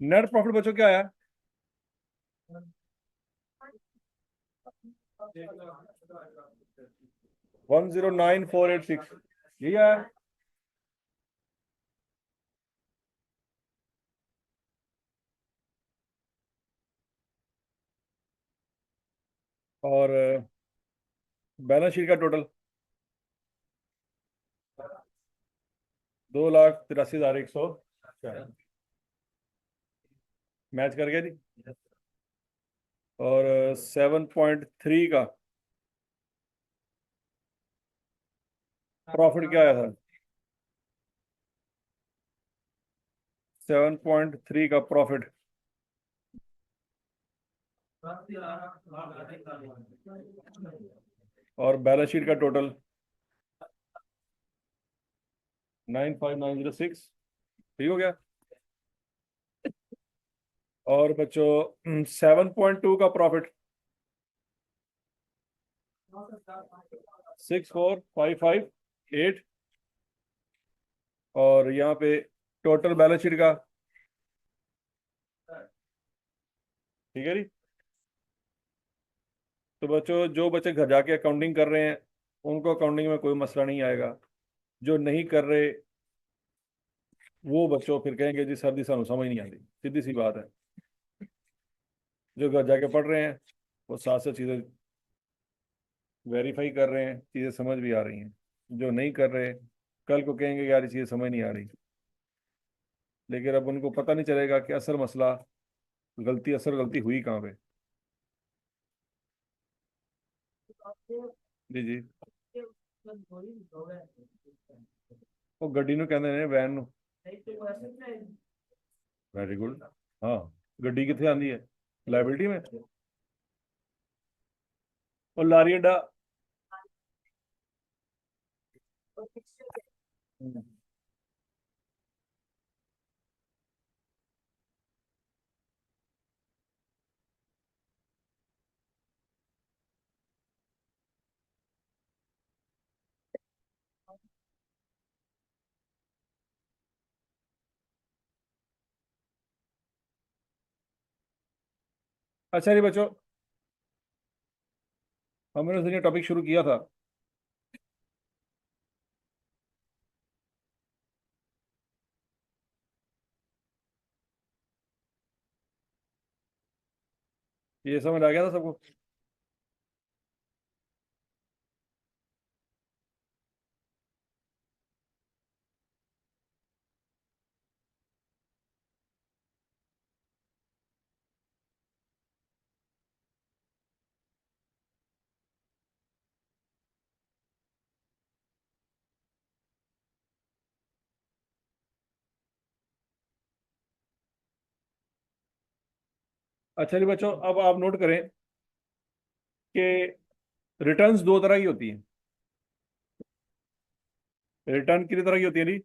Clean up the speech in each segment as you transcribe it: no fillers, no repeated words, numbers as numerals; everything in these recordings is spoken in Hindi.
नेट प्रॉफिट बच्चों क्या आया? 109486, यही आया। और बैलेंस शीट का टोटल 2,83,100। मैच कर गया जी। और 7.3 का प्रॉफिट क्या आया था? 7.3 का प्रॉफिट। और बैलेंस शीट का टोटल 95906। ठीक हो गया। और बच्चों 7.2 का प्रॉफिट 64558। और यहाँ पे टोटल बैलेंस शीट का, ठीक है जी। तो बच्चों जो बच्चे घर जाके अकाउंटिंग कर रहे हैं उनको अकाउंटिंग में कोई मसला नहीं आएगा। जो नहीं कर रहे वो बच्चों फिर कहेंगे जी सर जी सानू समझ नहीं आती, सीधी सी बात है। जो घर जाके पढ़ रहे हैं वो साथ साथ चीज़ें वेरीफाई कर रहे हैं, चीज़ें समझ भी आ रही हैं। जो नहीं कर रहे कल को कहेंगे यार ये चीज़ें समझ नहीं आ रही। लेकिन अब उनको पता नहीं चलेगा कि असल मसला, गलती हुई कहाँ पे। जी जी। वो गड्डी ਨੂੰ ਕਹਿੰਦੇ ਨੇ ਵੈਨ ਨੂੰ। Very good. हाँ, गड्डी कितने आंदी है? लाइबिलिटी में। और लारी अड्डा। अच्छा जी बच्चों, हमने उसने टॉपिक शुरू किया था। ये समझ आ गया था सबको? अच्छा जी बच्चों, अब आप नोट करें कि रिटर्न्स दो तरह की होती हैं। रिटर्न कितनी तरह की होती है जी?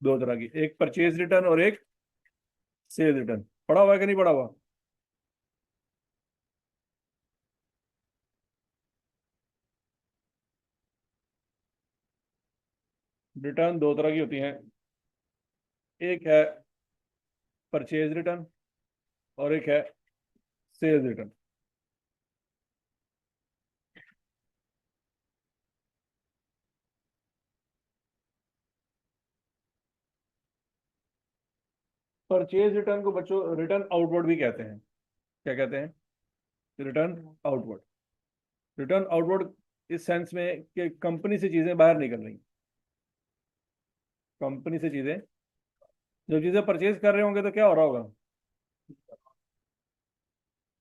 दो तरह की, एक परचेज रिटर्न और एक सेल रिटर्न। पढ़ा हुआ है कि नहीं पढ़ा हुआ? रिटर्न दो तरह की होती हैं। एक है परचेज रिटर्न और एक है सेल्स रिटर्न। परचेज रिटर्न को बच्चों रिटर्न आउटवर्ड भी कहते हैं। क्या कहते हैं? Return outward. रिटर्न आउटवर्ड इस सेंस में कि कंपनी से चीजें बाहर निकल रही। कंपनी से चीजें, जो चीजें परचेज कर रहे होंगे तो क्या हो रहा होगा?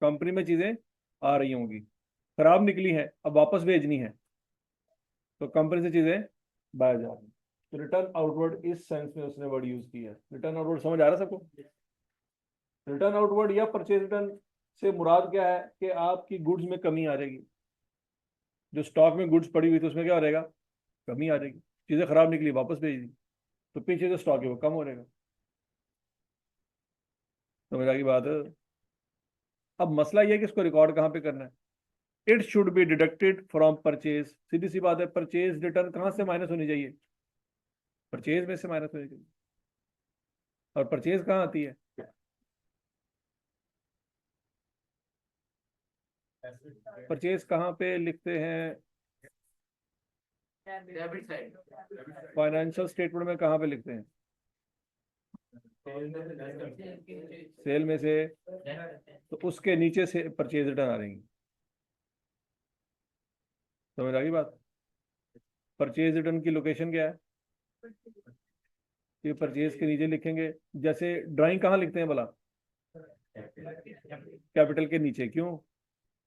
कंपनी में चीजें आ रही होंगी, खराब निकली है, अब वापस भेजनी है, तो कंपनी से चीजें बाहर जा रही। तो रिटर्न आउटवर्ड इस सेंस में उसने वर्ड यूज किया है। रिटर्न आउटवर्ड समझ आ रहा है सबको? रिटर्न आउटवर्ड या परचेज रिटर्न से मुराद क्या है कि आपकी गुड्स में कमी आ जाएगी। जो स्टॉक में गुड्स पड़ी हुई थी उसमें क्या हो जाएगा? कमी आ जाएगी। चीजें खराब निकली वापस भेज दी, तो पीछे जो स्टॉक है वो कम हो जाएगा। समझ आ गई बात? अब मसला ये है कि इसको रिकॉर्ड कहाँ पे करना है। It should be deducted from purchase. सीधी सी बात है, परचेज रिटर्न कहाँ से माइनस होनी चाहिए? परचेज में से माइनस होनी चाहिए। और परचेज कहाँ आती है? परचेज कहाँ पे लिखते हैं? Debit side. फाइनेंशियल स्टेटमेंट में कहाँ पे लिखते हैं? सेल में से, तो उसके नीचे से परचेज रिटर्न आ रहेंगी। समझ आ गई बात? परचेज रिटर्न की लोकेशन क्या है? ये परचेज के नीचे लिखेंगे। जैसे ड्राइंग कहाँ लिखते हैं भला? कैपिटल के नीचे। क्यों?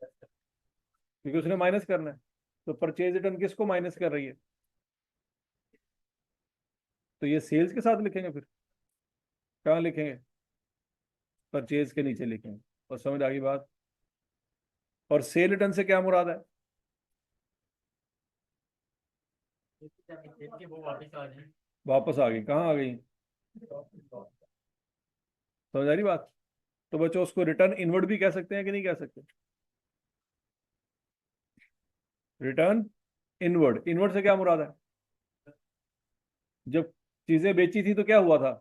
क्योंकि उसने माइनस करना है। तो परचेज रिटर्न किसको माइनस कर रही है? तो ये सेल्स के साथ लिखेंगे फिर। कहाँ लिखेंगे? परचेज के नीचे लिखेंगे। और समझ आ गई बात? और सेल रिटर्न से क्या मुराद है? वो वापस आ जाए। वापस आ गई। कहाँ आ गई? समझ आ रही बात? तो बच्चों उसको रिटर्न इनवर्ड भी कह सकते हैं कि नहीं कह सकते? Return inward. इनवर्ड से क्या मुराद है? जब चीजें बेची थी तो क्या हुआ था?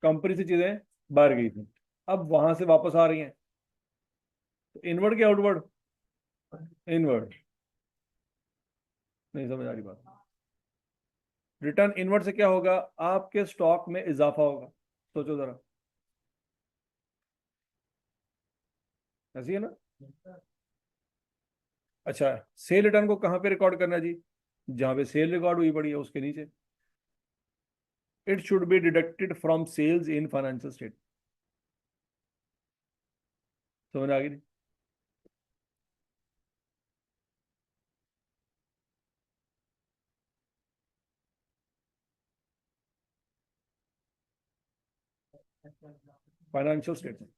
कंपनी से चीजें बाहर गई थी, अब वहां से वापस आ रही हैं। तो इनवर्ड क्या आउटवर्ड? इनवर्ड। नहीं समझ आ रही बात? रिटर्न इनवर्ड से क्या होगा? आपके स्टॉक में इजाफा होगा। सोचो जरा। ऐसी है ना? अच्छा, सेल रिटर्न को कहाँ पे रिकॉर्ड करना है जी? जहां पे सेल रिकॉर्ड हुई पड़ी है उसके नीचे। It should be deducted from sales in financial state. समझ आ गई? Financial statement.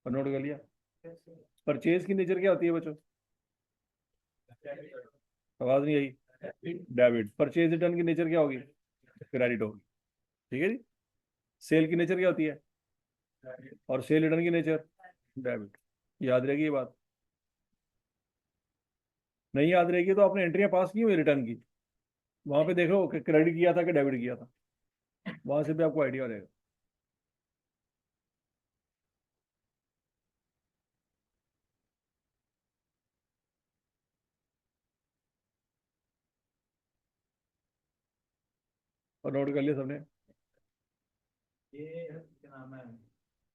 और नोट कर लिया? परचेज की नेचर क्या होती है बच्चों? आवाज नहीं आई। डेबिट। परचेज रिटर्न की नेचर क्या होगी? क्रेडिट होगी। ठीक है जी। सेल की नेचर क्या होती है? और सेल रिटर्न की नेचर डेबिट। याद रहेगी ये बात? नहीं याद रहेगी तो आपने एंट्रियां पास की हुई रिटर्न की, वहां पे देखो कि क्रेडिट किया था कि डेबिट किया था, वहां से भी आपको आइडिया रहेगा। और नोट कर लिया सबने? ये क्या नाम है,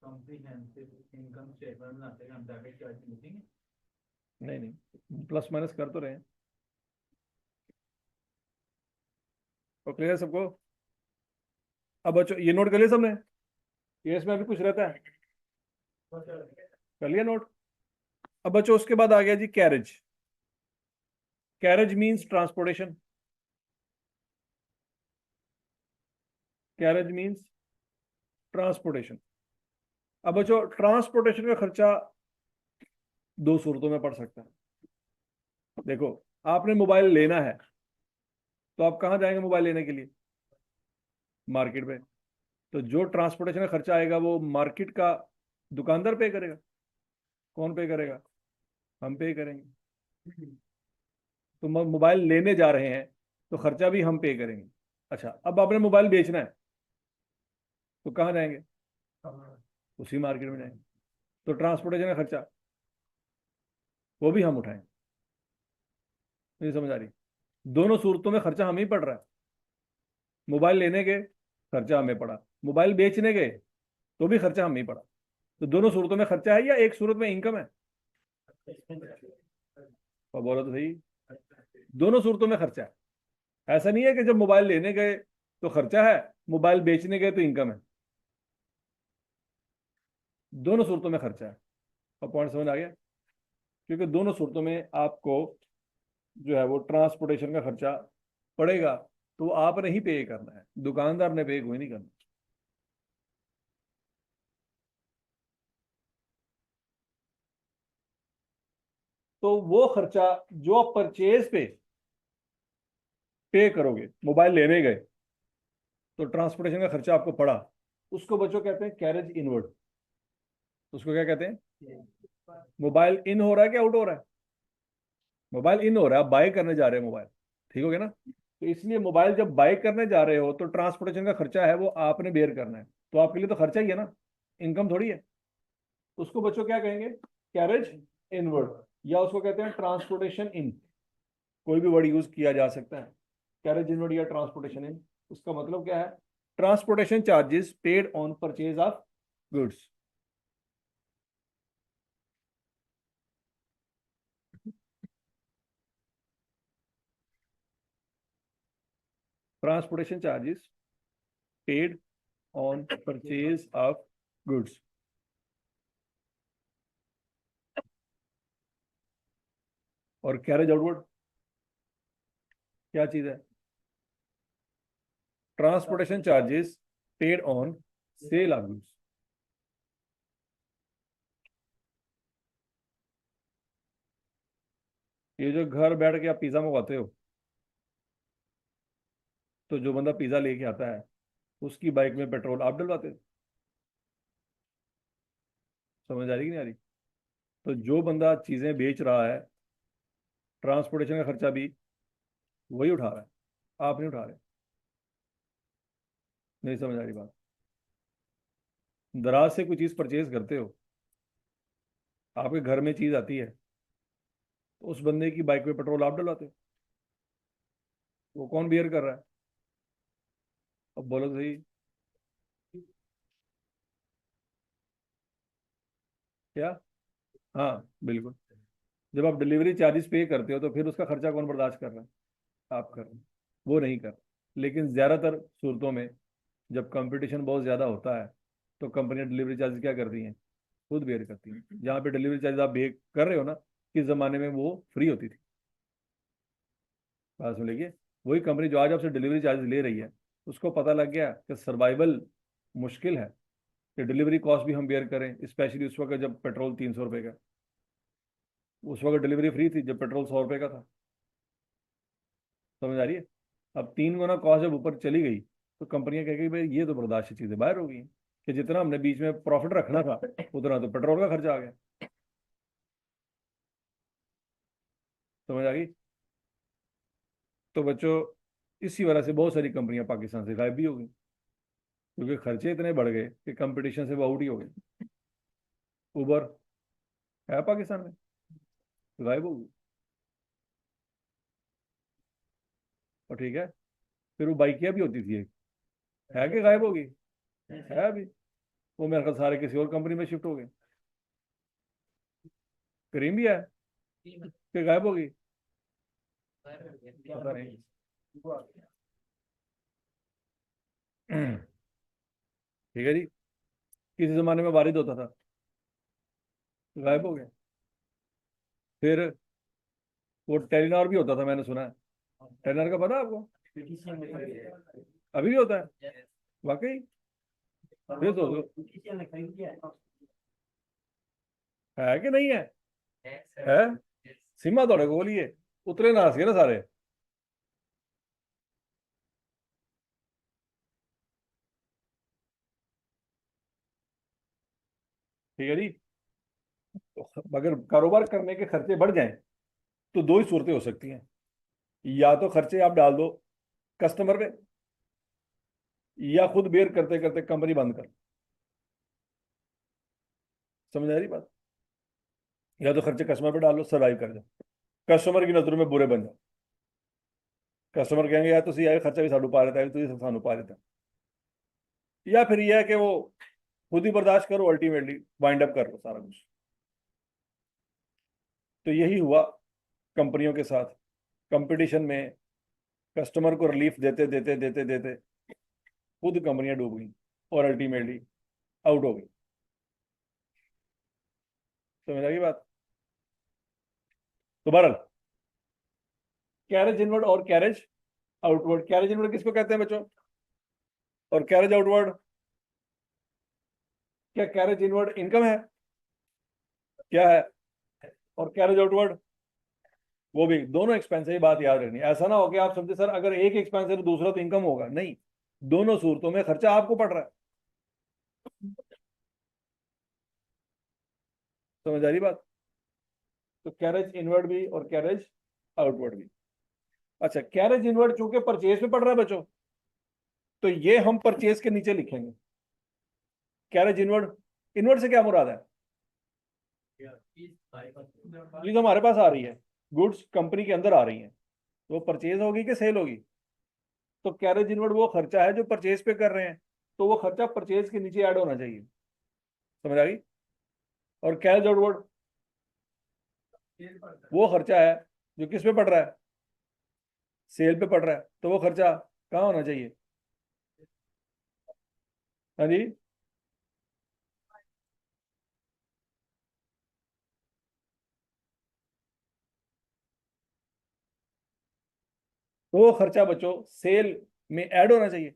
कॉम्प्रिहेंसिव इनकम स्टेटमेंट बनाते हैं हम, डेबिट क्या लिखेंगे? नहीं नहीं, प्लस माइनस कर तो रहे हैं। तो क्लियर सबको? अब बच्चों ये नोट कर लिया सबने? ये इसमें अभी कुछ रहता है? कर लिया नोट? अब बच्चों उसके बाद आ गया जी carriage. Carriage means transportation. Carriage means transportation. अब बच्चों ट्रांसपोर्टेशन का खर्चा दो सूरतों में पड़ सकता है। देखो, आपने मोबाइल लेना है तो आप कहाँ जाएंगे मोबाइल लेने के लिए? मार्केट में। तो जो ट्रांसपोर्टेशन का खर्चा आएगा वो मार्केट का दुकानदार पे करेगा। कौन पे करेगा? हम पे करेंगे। तो मोबाइल लेने जा रहे हैं तो खर्चा भी हम पे करेंगे। अच्छा, अब आपने मोबाइल बेचना है तो कहाँ जाएंगे? उसी मार्केट में जाएंगे। तो ट्रांसपोर्टेशन का खर्चा वो भी हम उठाएंगे। नहीं समझ आ रही? दोनों सूरतों में खर्चा हमें ही पड़ रहा है। मोबाइल लेने के खर्चा हमें पड़ा, मोबाइल बेचने के तो भी खर्चा हमें ही पड़ा। तो दोनों सूरतों में खर्चा है या एक सूरत में इनकम है? और बोलो तो सही। दोनों सूरतों में खर्चा है। ऐसा नहीं है कि जब मोबाइल लेने गए तो खर्चा है, मोबाइल बेचने गए तो इनकम है। दोनों सूरतों में खर्चा है। और पॉइंट समझ आ गया? क्योंकि दोनों सूरतों में आपको जो है वो ट्रांसपोर्टेशन का खर्चा पड़ेगा। तो आपने ही पे करना है, दुकानदार ने पे कोई नहीं करना। तो वो खर्चा जो आप परचेज पे करोगे, मोबाइल लेने गए तो ट्रांसपोर्टेशन का खर्चा आपको पड़ा, उसको बच्चों कहते हैं कैरेज इनवर्ड। उसको क्या कहते हैं? मोबाइल इन हो रहा है कि आउट हो रहा है? मोबाइल इन हो रहा है, आप बाय करने जा रहे हैं मोबाइल। ठीक हो गया ना? तो इसलिए मोबाइल जब बाय करने जा रहे हो तो ट्रांसपोर्टेशन का खर्चा है वो आपने बेयर करना है, तो आपके लिए तो खर्चा ही है ना, इनकम थोड़ी है। उसको बच्चों क्या कहेंगे, कैरेज इनवर्ड, या उसको कहते हैं ट्रांसपोर्टेशन इन, कोई भी वर्ड यूज किया जा सकता है, कैरेज इनवर्ड या ट्रांसपोर्टेशन इन। उसका मतलब क्या है, transportation charges paid on purchase of goods. Transportation charges paid on purchase of goods. और कैरेज आउटवर्ड क्या चीज है, transportation charges paid on sale of goods. ये जो घर बैठ के आप पिज्जा मंगवाते हो, तो जो बंदा पिज्जा लेके आता है उसकी बाइक में पेट्रोल आप डलवाते हो। समझ आ रही कि नहीं आ रही। तो जो बंदा चीजें बेच रहा है, ट्रांसपोर्टेशन का खर्चा भी वही उठा रहा है, आप नहीं उठा रहे। नहीं समझ आ रही बात। दराज से कोई चीज परचेज करते हो, आपके घर में चीज आती है, तो उस बंदे की बाइक में पेट्रोल आप डलवाते हो, वो कौन बियर कर रहा है, अब बोलो तो सही। क्या, हाँ बिल्कुल। जब आप डिलीवरी चार्जेस पे करते हो तो फिर उसका खर्चा कौन बर्दाश्त कर रहा है, आप कर रहे हैं, वो नहीं कर। लेकिन ज्यादातर सूरतों में जब कंपटीशन बहुत ज्यादा होता है तो कंपनियां डिलीवरी चार्जेस क्या करती हैं, खुद बेयर करती हैं। जहाँ पे डिलीवरी चार्जेस आप पे कर रहे हो ना, किस जमाने में वो फ्री होती थी। बात सुन लीजिए, वही कंपनी जो आज आपसे डिलीवरी चार्जेस ले रही है, उसको पता लग गया कि सर्वाइवल मुश्किल है, कि डिलीवरी कॉस्ट भी हम बेयर करें, स्पेशली उस वक्त जब पेट्रोल 300 रुपये का। उस वक्त डिलीवरी फ्री थी जब पेट्रोल 100 रुपये का था। समझ आ रही है। अब 3 गुना कॉस्ट जब ऊपर चली गई तो कंपनियां कह गई भाई ये तो बर्दाश्त की चीजें बाहर हो गई हैं, कि जितना हमने बीच में प्रॉफिट रखना था उतना तो पेट्रोल का खर्चा आ गया। समझ आ गई। तो बच्चों, इसी वजह से बहुत सारी कंपनियां पाकिस्तान से गायब भी हो गई, क्योंकि खर्चे इतने बढ़ गए कि कंपटीशन से वो आउट ही हो गए। उबर है पाकिस्तान में, गायब हो गई। और ठीक है, फिर वो बाइकिया भी होती थी एक, है कि गायब हो गई, है अभी। वो मेरे ख्याल सारे किसी और कंपनी में शिफ्ट हो गए। करीम भी है कि गायब हो गई, पता नहीं। ठीक है जी। किसी जमाने में वारिद होता था, गायब हो गया। फिर वो टेलीनॉर भी होता था, मैंने सुना है। टेलीनॉर का पता है आपको, अभी भी होता है, वाकई। फिर सोचो, है कि नहीं है, है। सीमा थोड़े को बोलिए, उतरे ना हंसिए ना सारे। ठीक है जी। तो अगर कारोबार करने के खर्चे बढ़ जाएं तो दो ही सूरतें हो सकती हैं, या तो खर्चे आप डाल दो कस्टमर पे, या खुद बेयर करते करते कंपनी बंद कर। समझ आ रही बात। या तो खर्चे कस्टमर पे डालो, सर्वाइव कर जाओ, कस्टमर की नजरों में बुरे बन जाओ। कस्टमर कहेंगे यार तुम आए खर्चा भी सानू पा लेता है, तुझे सानू पा लेता है। या फिर यह है कि वो खुद ही बर्दाश्त करो, अल्टीमेटली वाइंड अप कर लो सारा कुछ। तो यही हुआ कंपनियों के साथ, कंपटीशन में कस्टमर को रिलीफ देते देते देते देते खुद कंपनियां डूब गई और अल्टीमेटली आउट हो गई। समझ आ गई बात। तो बहरहाल, कैरेज इनवर्ड और कैरेज आउटवर्ड, कैरेज इनवर्ड किसको कहते हैं बच्चों, और कैरेज आउटवर्ड, क्या कैरेज इनवर्ड इनकम है, क्या है, और कैरेज आउटवर्ड वो भी, दोनों एक्सपेंस है। ये बात याद रखनी, ऐसा ना हो कि आप समझे सर अगर एक एक्सपेंस है तो दूसरा तो इनकम होगा, नहीं। दोनों सूरतों में खर्चा आपको पड़ रहा है। समझ आ रही बात। तो कैरेज इनवर्ड भी और कैरेज आउटवर्ड भी। अच्छा, कैरेज इनवर्ड चूंकि परचेज पे पड़ रहा है बच्चों, तो ये हम परचेज के नीचे लिखेंगे। कैरेज इनवर्ड, इनवर्ड से क्या मुराद है? चीज हमारे पास आ रही है, गुड्स कंपनी के अंदर आ रही है, तो वो परचेज होगी कि सेल होगी? तो कैरेज इनवर्ड वो खर्चा है जो परचेज पे कर रहे हैं, तो वो खर्चा परचेज के नीचे ऐड होना चाहिए। समझ आ गई? और कैरेज आउटवर्ड वो खर्चा है जो किस पे पड़ रहा है? सेल पे पड़ रहा है, तो वो खर्चा कहाँ होना चाहिए? हाँ जी, तो वो खर्चा बच्चों सेल में ऐड होना चाहिए,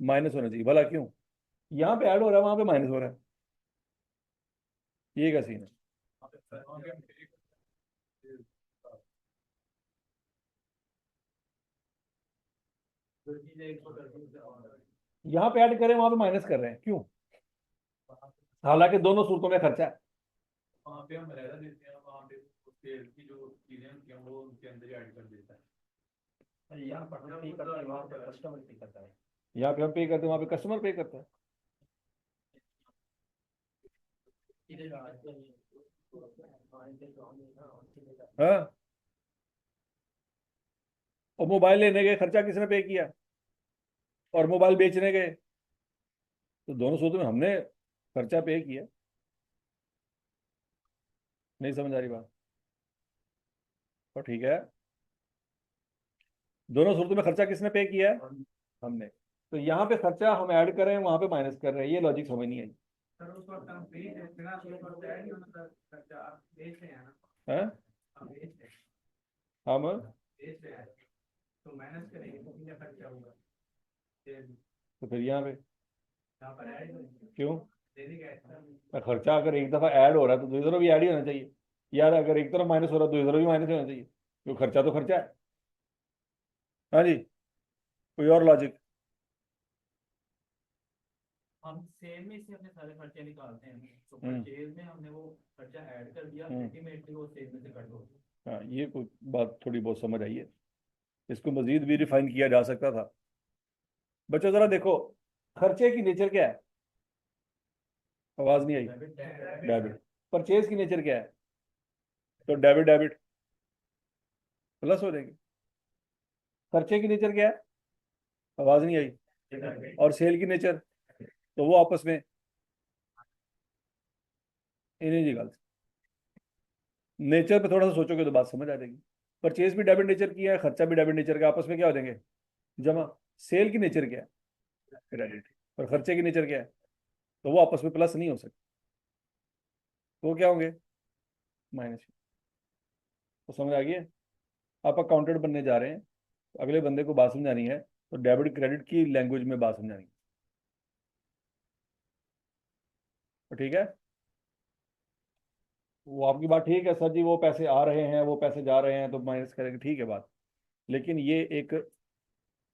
माइनस होना चाहिए। भला क्यों? यहाँ पे ऐड हो रहा है, वहां पे माइनस हो रहा है, ये का सीन है। यहाँ पे ऐड करें, वहां पे माइनस कर रहे हैं, क्यों? हालांकि दोनों सूरतों में खर्चा है। वहाँ पे हम रहता देते हैं, वहाँ पे सेल की जो चीजें होती हैं वो उनके अंदर ही ऐड कर देता है। यहाँ पर हम पे करते हैं, वहाँ पे कस्टमर पे करता है। यहाँ पे हम पे करते हैं, वहां पे कस्टमर पे करता है। हाँ, और मोबाइल लेने गए, खर्चा किसने पे किया? और मोबाइल बेचने गए, तो दोनों सूरतों में हमने खर्चा पे किया। नहीं समझ आ रही बात? तो ठीक है, दोनों सूरतों में खर्चा किसने पे किया है? हमने। तो यहाँ पे खर्चा हम ऐड कर रहे हैं, वहां पे माइनस कर रहे हैं, ये लॉजिक समझ नहीं आई। सर उस वक्त हम फ्री थे, बिना उस वक्त ऐड नहीं होना था खर्चा, आप बेच रहे हैं ना, हैं? आप बेच रहे हैं, हम बेच रहे हैं, तो माइनस करेंगे तो कितना खर्चा होगा? सेल तो फिर यहाँ पे यहाँ पर ऐड करेंगे, क्यों? देने का एक्स्ट्रा। तो खर्चा अगर एक दफा ऐड हो रहा है तो दूसरी तरफ भी ऐड ही होना चाहिए। यार अगर एक तरफ माइनस हो रहा है दूसरी तरफ भी माइनस होना चाहिए, क्यों? खर्चा तो खर्चा है। हाँ जी, कोई और लॉजिक? हम सेल में से अपने सारे खर्चे निकालते हैं, तो हम्म परचेज में हमने वो खर्चा ऐड कर दिया, हम्म अल्टीमेटली वो सेल में से कट हो गया। हाँ, ये कोई बात थोड़ी बहुत समझ आई है, इसको मजीद भी रिफाइन किया जा सकता था। बच्चों जरा देखो, खर्चे की नेचर क्या है? आवाज नहीं आई। डेबिट। परचेज की नेचर क्या है? तो डेबिट डेबिट प्लस हो जाएंगे। खर्चे की नेचर क्या है? आवाज नहीं आई। और सेल की नेचर, तो वो आपस में इन्हीं जी गल। नेचर पे थोड़ा सा सोचोगे तो बात समझ आ जाएगी। परचेज भी डेबिट नेचर की है, खर्चा भी डेबिट नेचर का, आपस में क्या हो जाएंगे? जमा। सेल की नेचर क्या है? क्रेडिट। और खर्चे की नेचर क्या है? तो वो आपस में प्लस नहीं हो सकते, तो वो क्या होंगे? माइनस। तो समझ आ गया? आप अकाउंटेंट बनने जा रहे हैं, तो अगले बंदे को बात समझानी है, तो डेबिट क्रेडिट की लैंग्वेज में बात समझानी है। तो ठीक है, वो आपकी बात ठीक है सर जी, वो पैसे आ रहे हैं वो पैसे जा रहे हैं तो माइनस करेंगे, ठीक है बात। लेकिन ये एक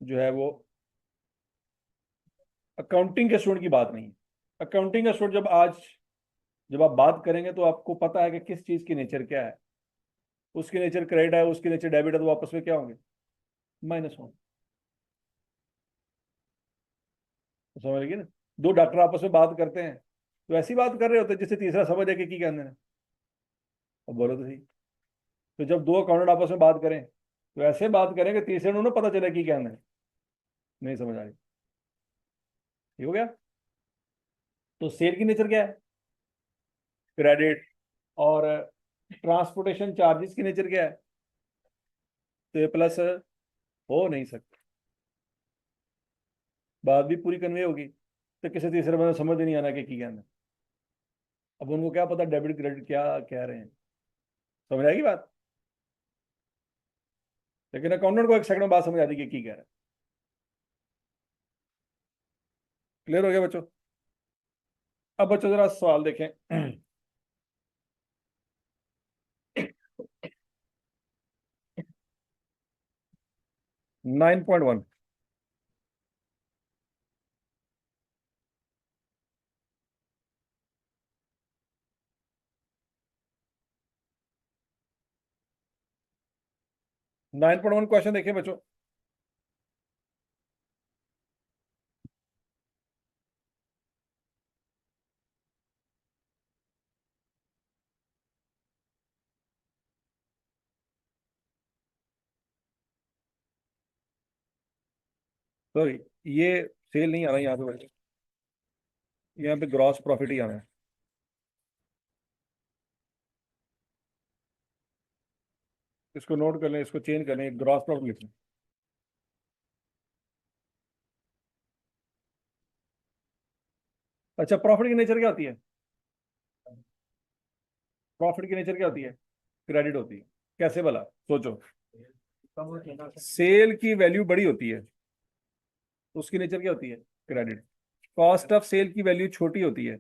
जो है वो अकाउंटिंग के स्टूडेंट की बात नहीं है। अकाउंटिंग का स्टूडेंट जब आप बात करेंगे तो आपको पता है कि किस चीज की नेचर क्या है। उसकी नेचर क्रेडिट है, उसकी नेचर डेबिट है, तो आपस में क्या होंगे? माइनस होंगे। तो समझ लगी ना? दो डॉक्टर आपस में बात करते हैं, तो ऐसी बात कर रहे होते हैं जिससे तीसरा समझ है कि की कहते हैं। अब बोलो तो सही। तो जब दो अकाउंटेंट आपस में बात करें, तो ऐसे बात करें कि तीसरे को ना पता चले की कहना है। नहीं समझ आ रही? ठीक हो गया? तो सेल की नेचर क्या है? क्रेडिट। और ट्रांसपोर्टेशन चार्जेस की नेचर क्या है? तो ये प्लस हो नहीं सकता। बात भी पूरी कन्वे होगी, तो किसी तीसरे बंदे समझ ही नहीं आना कि कहना है। अब उनको क्या पता डेबिट क्रेडिट क्या कह रहे हैं। समझ आएगी बात? लेकिन अकाउंटेंट को एक सेकंड में बात समझ आती कि की कह रहा है। क्लियर हो गया बच्चों? अब बच्चों जरा सवाल देखें। 9.1। 9.1 क्वेश्चन देखिए बच्चों। सॉरी, ये सेल नहीं आना यहाँ पे बच्चों, यहाँ पे ग्रॉस प्रॉफिट ही आना है। इसको नोट कर लें, इसको चेंज कर लें, ग्रॉस प्रॉफिट लिखें। अच्छा, प्रॉफिट की नेचर क्या होती है? प्रॉफिट की नेचर क्या होती है? क्रेडिट होती है। कैसे भला, सोचो। सेल की वैल्यू बड़ी होती है तो उसकी नेचर क्या होती है? क्रेडिट। कॉस्ट ऑफ सेल की वैल्यू छोटी होती है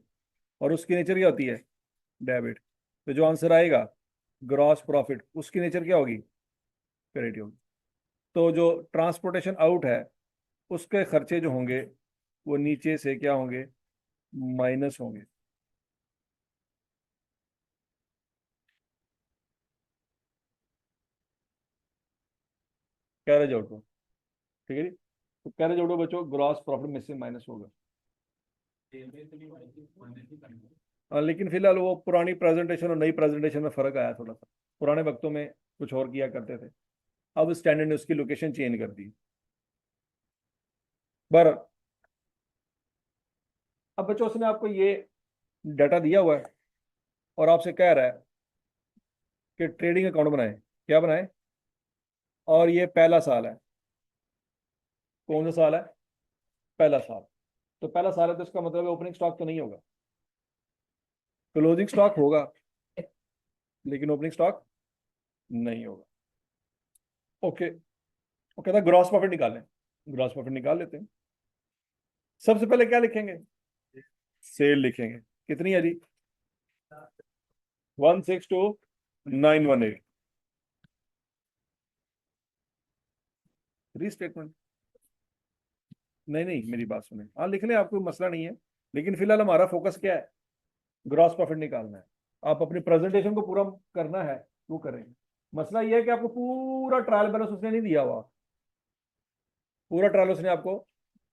और उसकी नेचर क्या होती है? डेबिट। तो जो आंसर आएगा ग्रॉस प्रॉफिट, उसकी नेचर क्या होगी? क्रेडिट होगी। तो जो ट्रांसपोर्टेशन आउट है उसके खर्चे जो होंगे वो नीचे से क्या होंगे? माइनस होंगे। कैरेज आउट को, ठीक है जी। तो कैरेज आउट बच्चों ग्रॉस प्रॉफिट में से माइनस होगा। लेकिन फिलहाल वो पुरानी प्रेजेंटेशन और नई प्रेजेंटेशन में फर्क आया थोड़ा सा। पुराने वक्तों में कुछ और किया करते थे, अब स्टैंडर्ड ने उसकी लोकेशन चेंज कर दी। पर अब बच्चों उसने आपको ये डाटा दिया हुआ है और आपसे कह रहा है कि ट्रेडिंग अकाउंट बनाए। क्या बनाए? और ये पहला साल है। कौन सा साल है? पहला साल। तो पहला साल है तो इसका मतलब है ओपनिंग स्टॉक तो नहीं होगा, क्लोजिंग स्टॉक होगा लेकिन ओपनिंग स्टॉक नहीं होगा। ओके। वो कहता है ग्रॉस प्रॉफिट निकालें। ग्रॉस प्रॉफिट निकाल लेते हैं। सबसे पहले क्या लिखेंगे? सेल लिखेंगे। कितनी है जी? 162,918। रीस्टेटमेंट। नहीं नहीं, मेरी बात सुने, हाँ लिख लें, आपको मसला नहीं है। लेकिन फिलहाल हमारा फोकस क्या है? ग्रॉस प्रॉफिट निकालना है। आप अपनी प्रेजेंटेशन को पूरा करना है वो करेंगे। मसला ये है कि आपको पूरा ट्रायल बैलेंस उसने नहीं दिया हुआ। पूरा ट्रायल उसने आपको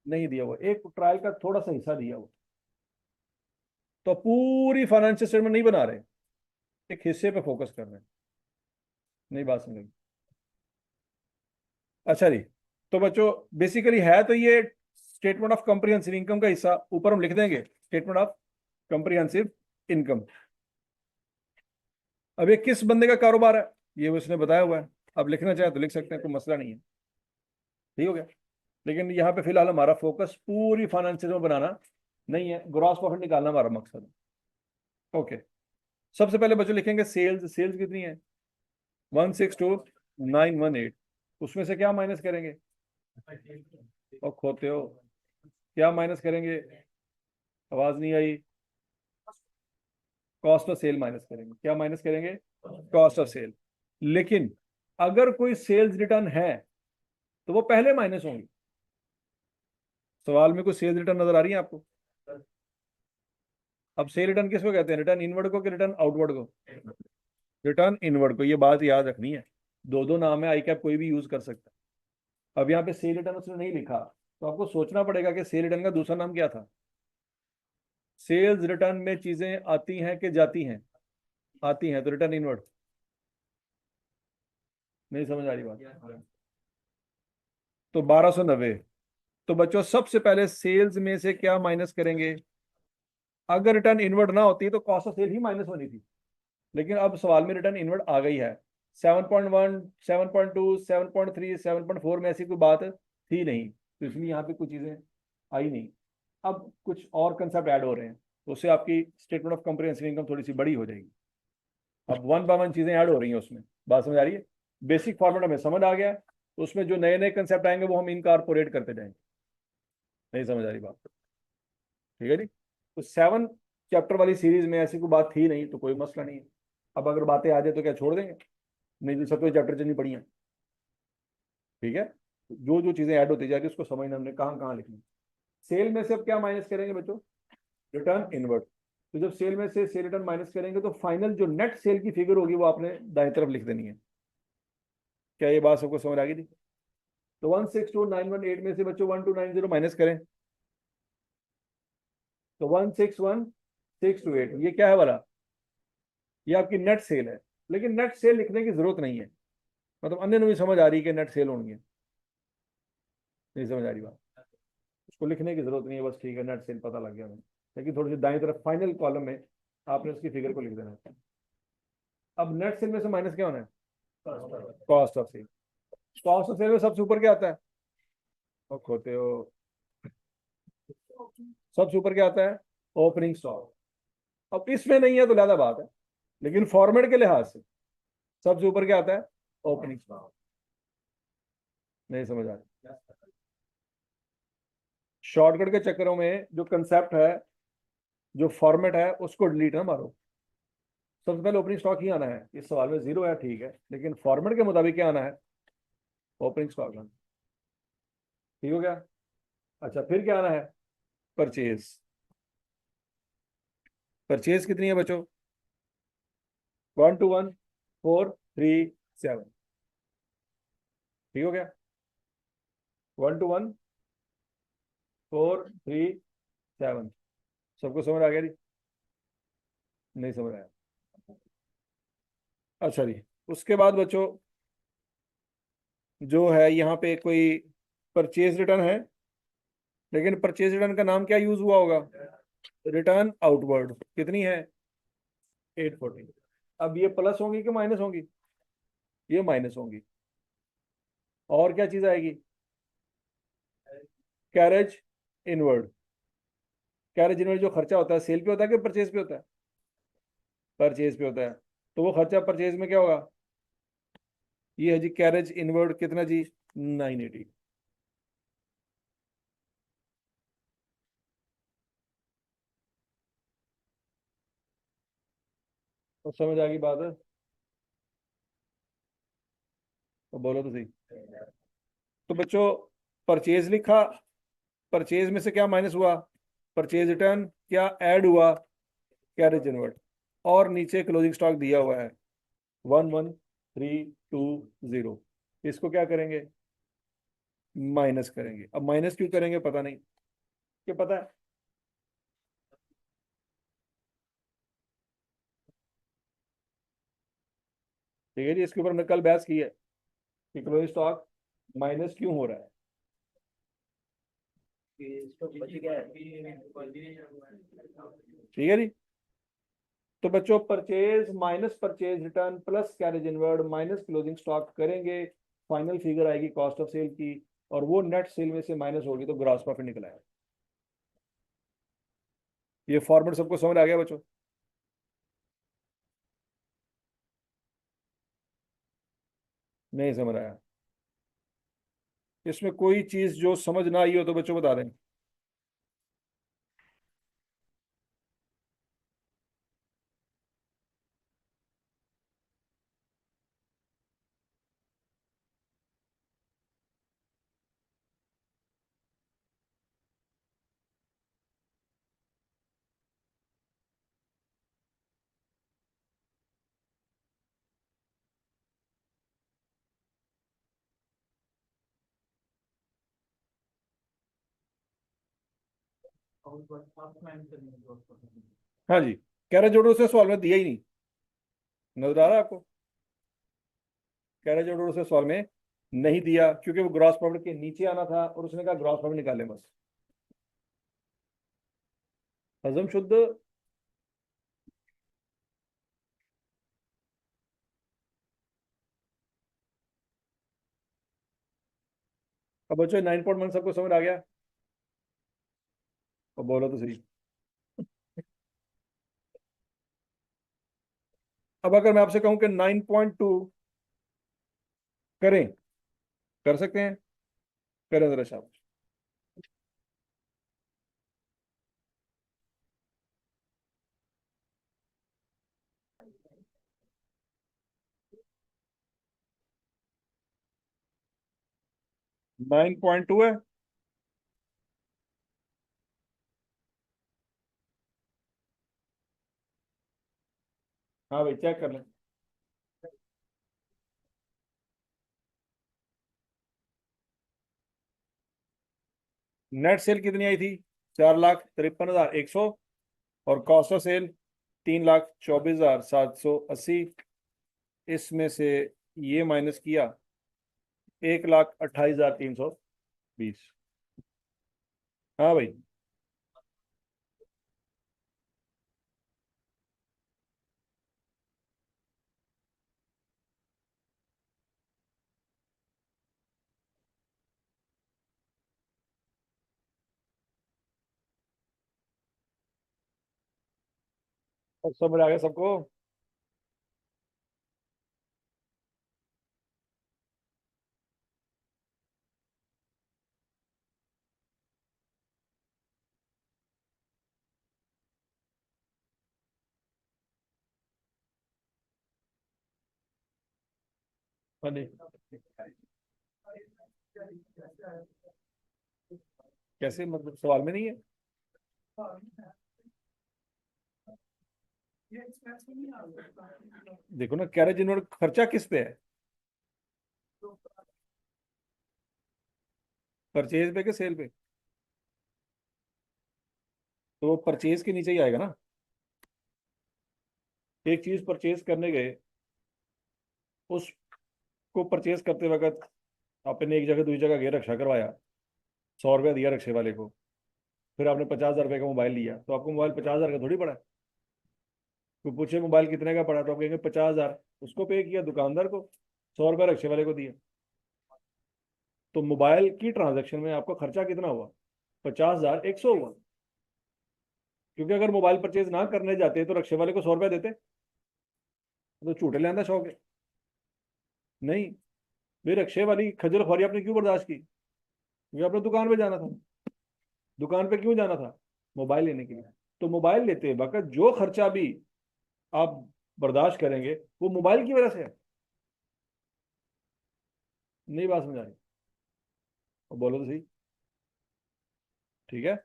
नहीं दिया हुआ, एक ट्रायल का थोड़ा सा हिस्सा दिया हुआ। तो पूरी फाइनेंशियल स्टेटमेंट नहीं बना रहे, एक हिस्से पे फोकस कर रहे हैं। नहीं बात समझेगी? अच्छा जी। तो बच्चों बेसिकली है तो ये स्टेटमेंट ऑफ कॉम्प्रिहेंसिव इनकम का हिस्सा ऊपर हम लिख देंगे, स्टेटमेंट ऑफ कॉम्प्रिहेंसिव इनकम। अब ये किस बंदे का कारोबार है ये उसने बताया हुआ है। अब लिखना चाहे तो लिख सकते हैं, कोई मसला नहीं है। ठीक हो गया। लेकिन यहाँ पे फिलहाल हमारा फोकस पूरी फाइनेंशियल में बनाना नहीं है, ग्रॉस प्रॉफिट निकालना हमारा मकसद है। ओके। सबसे पहले बच्चों लिखेंगे सेल्स। सेल्स कितनी है? 162,918। उसमें से क्या माइनस करेंगे? और खोते हो, क्या माइनस करेंगे? आवाज नहीं आई। कॉस्ट ऑफ सेल माइनस करेंगे। क्या माइनस करेंगे? Cost of sale. लेकिन अगर कोई सेल्स रिटर्न है तो वो पहले माइनस होंगे। सवाल में कोई सेल्स रिटर्न नजर आ रही है आपको? अब सेल रिटर्न किसको कहते हैं? रिटर्न इनवर्ड को कि रिटर्न आउटवर्ड को? रिटर्न इनवर्ड को। ये बात याद रखनी है। दो दो नाम है, आई कैप कोई भी यूज कर सकता है। अब यहाँ पे सेल रिटर्न उसने नहीं लिखा तो आपको सोचना पड़ेगा कि सेल रिटर्न का दूसरा नाम क्या था। सेल्स रिटर्न में चीजें आती हैं कि जाती हैं? आती हैं, तो रिटर्न इनवर्ड। नहीं समझ आ रही बात? तो 1290। तो बच्चों सबसे पहले सेल्स में से क्या माइनस करेंगे? अगर रिटर्न इनवर्ड ना होती तो कॉस्ट ऑफ सेल ही माइनस होनी थी। लेकिन अब सवाल में रिटर्न इनवर्ड आ गई है। 7.1, 7.2, 7.3, 7.4 में ऐसी कोई बात थी नहीं, तो इसलिए यहाँ पे कुछ चीजें आई नहीं। अब कुछ और कंसेप्ट ऐड हो रहे हैं तो उससे आपकी स्टेटमेंट ऑफ कॉम्प्रिहेंसिव इनकम थोड़ी सी बड़ी हो जाएगी। अब वन बाय वन चीजें ऐड हो रही हैं उसमें। बात समझ आ रही है? बेसिक फॉर्मेट हमें समझ आ गया, तो उसमें जो नए नए कंसेप्ट आएंगे वो हम इनकारपोरेट करते जाएंगे। नहीं समझ आ रही बात? ठीक है जी। तो 7 चैप्टर वाली सीरीज में ऐसी कोई बात थी नहीं तो कोई मसला नहीं है। अब अगर बातें आ जाए तो क्या छोड़ देंगे? नहीं तो सबको चैप्टर चलनी पड़ी है। ठीक है। जो जो चीजें ऐड होती जा रही है उसको समझना हमने कहाँ कहाँ लिखनी। सेल में से अब क्या माइनस करेंगे बच्चों? Return inward. तो जब सेल में से सेल रिटर्न माइनस करेंगे तो फाइनल जो नेट सेल की फिगर होगी वो आपने दाएं तरफ लिख देनी है। क्या ये बात सबको समझ आ गई थी? तो 162,918 में से बच्चों 1290 माइनस करें, तो 161,628 ये क्या है वाला, ये आपकी नेट सेल है। लेकिन नेट सेल लिखने की जरूरत नहीं है, मतलब अन्य भी समझ आ रही है कि नेट सेल होनी है, नहीं समझ आ रही बात, उसको लिखने की जरूरत नहीं है, बस ठीक है नेट सेल पता लग गया हमें। लेकिन थोड़ी सी दाईं तरफ फाइनल कॉलम में आपने उसकी फिगर को लिख देना है। अब नेट सेल में से माइनस क्या होना है, cost of sale. Cost of sale में सबसे ऊपर क्या आता है, और खोते हो, सबसे ऊपर क्या आता है, ओपनिंग स्टॉक। अब इसमें नहीं है तो ज्यादा बात है, लेकिन फॉर्मेट के लिहाज से सबसे ऊपर क्या आता है, ओपनिंग स्टॉक। नहीं समझ आ रही, शॉर्टकट के चक्करों में जो कंसेप्ट है, जो फॉर्मेट है, उसको डिलीट ना मारो। सबसे पहले ओपनिंग स्टॉक ही आना है, इस सवाल में जीरो है ठीक है, लेकिन फॉर्मेट के मुताबिक क्या आना है, ओपनिंग स्टॉक आना। ठीक हो गया। अच्छा फिर क्या आना है, परचेज। परचेज कितनी है बच्चों, 121,437। ठीक हो गया, 121,437। सबको समझ आ गया जी, नहीं समझ आया? अच्छा जी, उसके बाद बच्चों जो है यहाँ पे कोई परचेज रिटर्न है, लेकिन परचेज रिटर्न का नाम क्या यूज हुआ होगा, रिटर्न आउटवर्ड। कितनी है, 840। अब ये प्लस होंगी कि माइनस होंगी, ये माइनस होंगी। और क्या चीज आएगी, कैरेज इनवर्ड। कैरेज इनवर्ड जो खर्चा होता है सेल पे होता है कि परचेज पे होता है, परचेज पे होता है। तो वो खर्चा परचेज में क्या होगा, ये है जी कैरेज इनवर्ड, कितना जी, 980। तो समझ आ गई बात है, तो बोलो तो सही। तो बच्चों परचेज लिखा, परचेज में से क्या माइनस हुआ, परचेज रिटर्न, क्या ऐड हुआ, कैरेज इनवर्ड, और नीचे क्लोजिंग स्टॉक दिया हुआ है 11,320। इसको क्या करेंगे, माइनस करेंगे। अब माइनस क्यों करेंगे पता नहीं, क्या पता है, ठीक है जी, इसके ऊपर हमने कल बहस की है कि क्लोजिंग स्टॉक माइनस क्यों हो रहा है। ठीक है जी, तो बच्चों purchase minus purchase return plus carriage inward minus closing stock करेंगे, फाइनल फिगर आएगी कॉस्ट ऑफ सेल की, और वो नेट सेल में से माइनस होगी तो ग्रॉस प्रॉफिट निकल आएगा। ये फॉर्मेट सबको समझ आ गया बच्चों, नहीं समझ आया? इसमें कोई चीज जो समझ ना आई हो तो बच्चों बता दें। हाँ जी, कैरेज जोड़ो से सवाल में दिया ही नहीं, नजर आ रहा है आपको, कैरेज जोड़ो से सवाल में नहीं दिया क्योंकि वो ग्रॉस प्रॉफिट के नीचे आना था और उसने कहा ग्रॉस प्रॉफिट निकाले बस। हजम शुद्ध। अब बच्चों 9.1 सबको समझ आ गया, अब बोलो तो सही। अब अगर मैं आपसे कहूं कि 9.2 करें, कर सकते हैं, करें जरा शाबाश। 9.2 है, हाँ भाई चेक कर लें। नेट सेल कितनी आई थी? 4,53,100। और कॉस्ट ऑफ सेल 3,24,780। इसमें से ये माइनस किया 1,28,320। हाँ भाई, अब समझ आ गया सबको? हाँ जी। कैसे, मतलब सवाल में नहीं है? देखो ना, कैरेज इनवर्ड खर्चा किस पे है? परचेज पे के सेल पे? तो वो परचेज के नीचे ही आएगा ना। एक चीज परचेज करने गए, उसको परचेज करते वक्त आपने एक जगह दूसरी जगह गए, रक्षा करवाया, 100 रुपया दिया रक्षे वाले को, फिर आपने 50,000 रुपये का मोबाइल लिया, तो आपको मोबाइल 50,000 का थोड़ी पड़ा है। तो पूछे मोबाइल कितने का पड़ा, तो आप कहेंगे 50,000। उसको पे किया दुकानदार को, 100 रुपया रक्षे वाले को दिया। तो मोबाइल की ट्रांजैक्शन में आपका खर्चा कितना हुआ? 50,100 हुआ। क्योंकि अगर मोबाइल परचेज ना करने जाते तो रक्षे वाले को 100 रुपया देते, तो झूठे लेना शौक है। नहीं, भाई रक्षे वाली खजल खुआरी आपने क्यों बर्दाश्त की? क्योंकि आपने दुकान पे जाना था। दुकान पे क्यों जाना था? मोबाइल लेने के लिए। तो मोबाइल लेते वक्त जो खर्चा भी आप बर्दाश्त करेंगे, वो मोबाइल की वजह से है। नहीं बात समझ आ रही? और बोलो तो सही। ठीक है।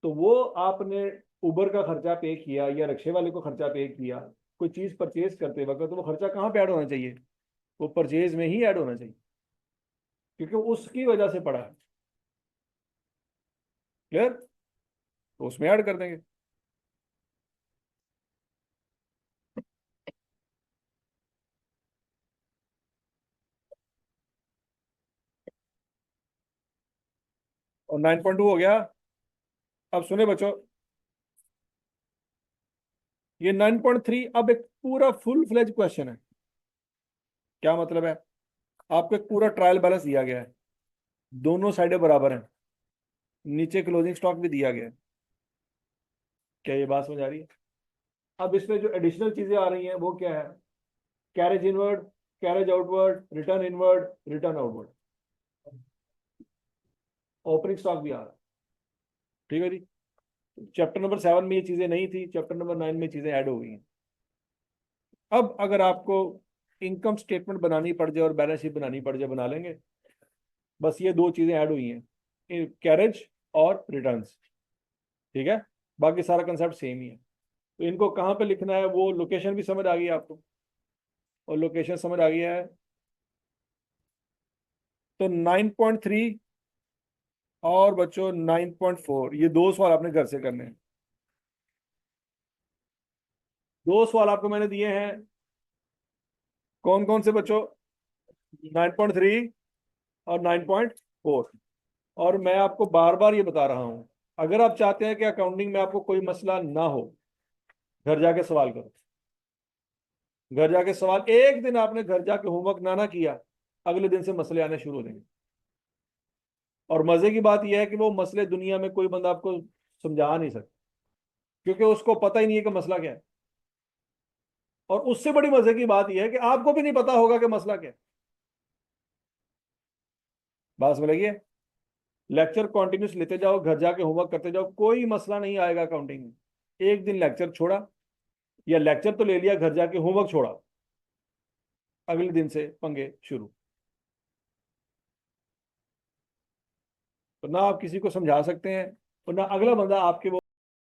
तो वो आपने उबर का खर्चा पे किया या रिक्शे वाले को खर्चा पे किया, कोई चीज परचेज करते वक्त, तो वो खर्चा कहाँ पे ऐड होना चाहिए? वो परचेज में ही ऐड होना चाहिए, क्योंकि उसकी वजह से पड़ा है। क्लियर? तो उसमें ऐड कर देंगे। और 9.2 हो गया। अब सुने बच्चों, ये 9.3 अब एक पूरा फुल फ्लेज क्वेश्चन है। क्या मतलब है? आपको एक पूरा ट्रायल बैलेंस दिया गया है, दोनों साइडें बराबर हैं, नीचे क्लोजिंग स्टॉक भी दिया गया है। क्या ये बात समझ आ रही है? अब इसमें जो एडिशनल चीजें आ रही हैं वो क्या है? Carriage inward, carriage outward, return inward, return outward, opening stock भी आ रहा है। ठीक है जी। चैप्टर नंबर 7 में ये चीजें नहीं थी, चैप्टर नंबर 9 में चीजें ऐड हो गई हैं। अब अगर आपको इनकम स्टेटमेंट बनानी पड़ जाए और बैलेंस शीट बनानी पड़ जाए, बना लेंगे। बस ये दो चीजें ऐड हुई हैं, कैरेज और रिटर्न्स। ठीक है। बाकी सारा कंसेप्ट सेम ही है। तो इनको कहाँ पे लिखना है, वो लोकेशन भी समझ आ गई है आपको, और लोकेशन समझ आ गया है। तो 9.3 और बच्चों 9.4, ये दो सवाल आपने घर से करने हैं। दो सवाल आपको मैंने दिए हैं। कौन कौन से बच्चों? 9.3 और 9.4। और मैं आपको बार बार ये बता रहा हूं, अगर आप चाहते हैं कि अकाउंटिंग में आपको कोई मसला ना हो, घर जाके सवाल करो। घर जाके सवाल, एक दिन आपने घर जाके होमवर्क ना किया, अगले दिन से मसले आने शुरू हो जाएंगे। और मजे की बात यह है कि वो मसले दुनिया में कोई बंदा आपको समझा नहीं सकता, क्योंकि उसको पता ही नहीं है कि मसला क्या है। और उससे बड़ी मजे की बात यह है कि आपको भी नहीं पता होगा कि मसला क्या है। बात समझ लगी है? लेक्चर कंटिन्यूस लेते जाओ, घर जाके होमवर्क करते जाओ, कोई मसला नहीं आएगा अकाउंटिंग में। एक दिन लेक्चर छोड़ा, या लेक्चर तो ले लिया, घर जाके होमवर्क छोड़ा, अगले दिन से पंगे शुरू। तो ना आप किसी को समझा सकते हैं, और ना अगला बंदा आपके वो